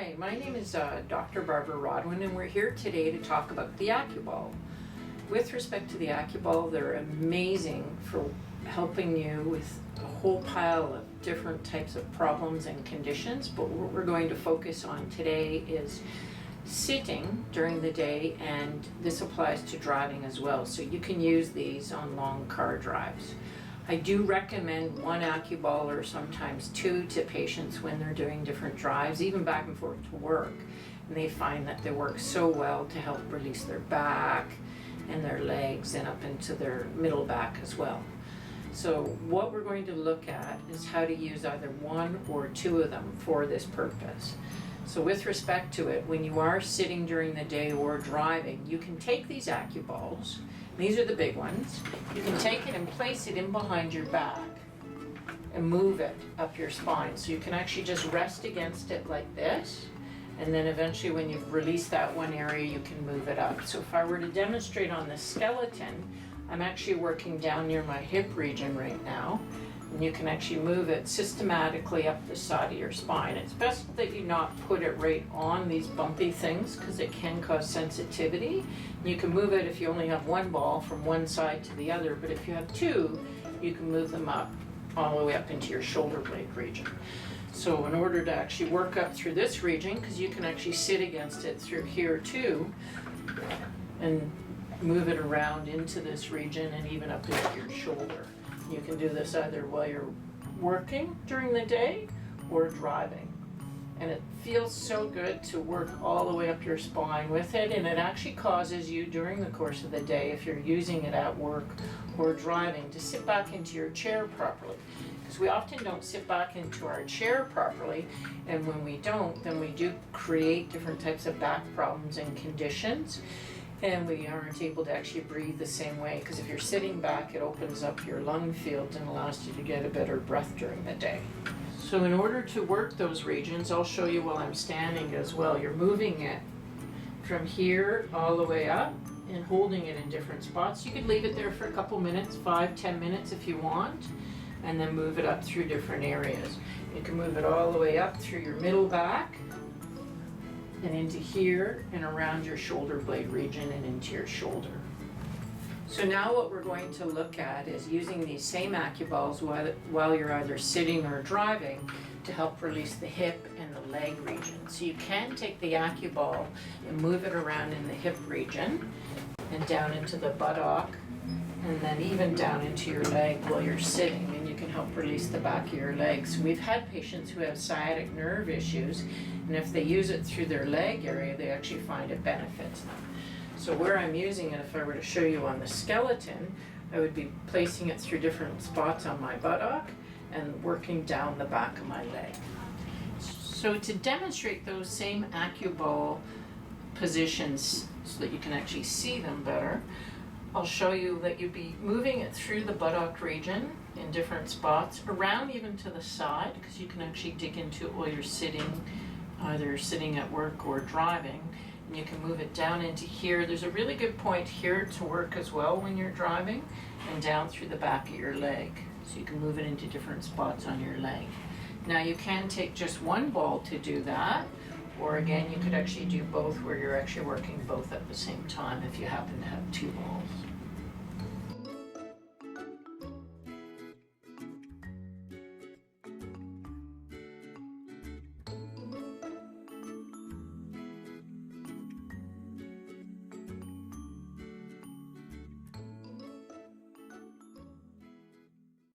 Hi, my name is Dr. Rodwin, and we're here today to talk about the Acuball. With respect to the Acuball, they're amazing for helping you with a whole pile of different types of problems and conditions, but what we're going to focus on today is sitting during the day, and this applies to driving as well, so you can use these on long car drives. I do recommend one Acuball or sometimes two to patients when they're doing different drives, even back and forth to work. And they find that they work so well to help release their back and their legs and up into their middle back as well. So what we're going to look at is how to use either one or two of them for this purpose. So with respect to it, when you are sitting during the day or driving, you can take these Acuballs. These are the big ones. You can take it and place it in behind your back and move it up your spine. So you can actually just rest against it like this, and then eventually when you've released that one area, you can move it up. So if I were to demonstrate on the skeleton, I'm actually working down near my hip region right now, and you can actually move it systematically up the side of your spine. It's best that you not put it right on these bumpy things because it can cause sensitivity. You can move it if you only have one ball from one side to the other, but if you have two, you can move them up all the way up into your shoulder blade region. So in order to actually work up through this region, because you can actually sit against it through here too, and move it around into this region and even up into your shoulder. You can do this either while you're working during the day or driving. And it feels so good to work all the way up your spine with it, and it actually causes you during the course of the day, if you're using it at work or driving, to sit back into your chair properly. Because we often don't sit back into our chair properly, and when we don't, then we do create different types of back problems and conditions. And we aren't able to actually breathe the same way, because if you're sitting back, it opens up your lung field and allows you to get a better breath during the day. So in order to work those regions, I'll show you while I'm standing as well. You're moving it from here all the way up and holding it in different spots. You could leave it there for a couple minutes, 5-10 minutes if you want, and then move it up through different areas. You can move it all the way up through your middle back, and into here and around your shoulder blade region and into your shoulder. So now what we're going to look at is using these same Acuballs while you're either sitting or driving to help release the hip and the leg region. So you can take the Acuball and move it around in the hip region and down into the buttock, and then even down into your leg while you're sitting, and you can help release the back of your legs. We've had patients who have sciatic nerve issues, and if they use it through their leg area, they actually find it benefits them. So where I'm using it, if I were to show you on the skeleton, I would be placing it through different spots on my buttock and working down the back of my leg. So to demonstrate those same Acuball positions so that you can actually see them better, I'll show you that you'd be moving it through the buttock region in different spots, around even to the side, because you can actually dig into it while you're sitting, either sitting at work or driving. And you can move it down into here. There's a really good point here to work as well when you're driving, and down through the back of your leg. So you can move it into different spots on your leg. Now you can take just one ball to do that, or again, you could actually do both where you're actually working both at the same time if you happen to have two balls.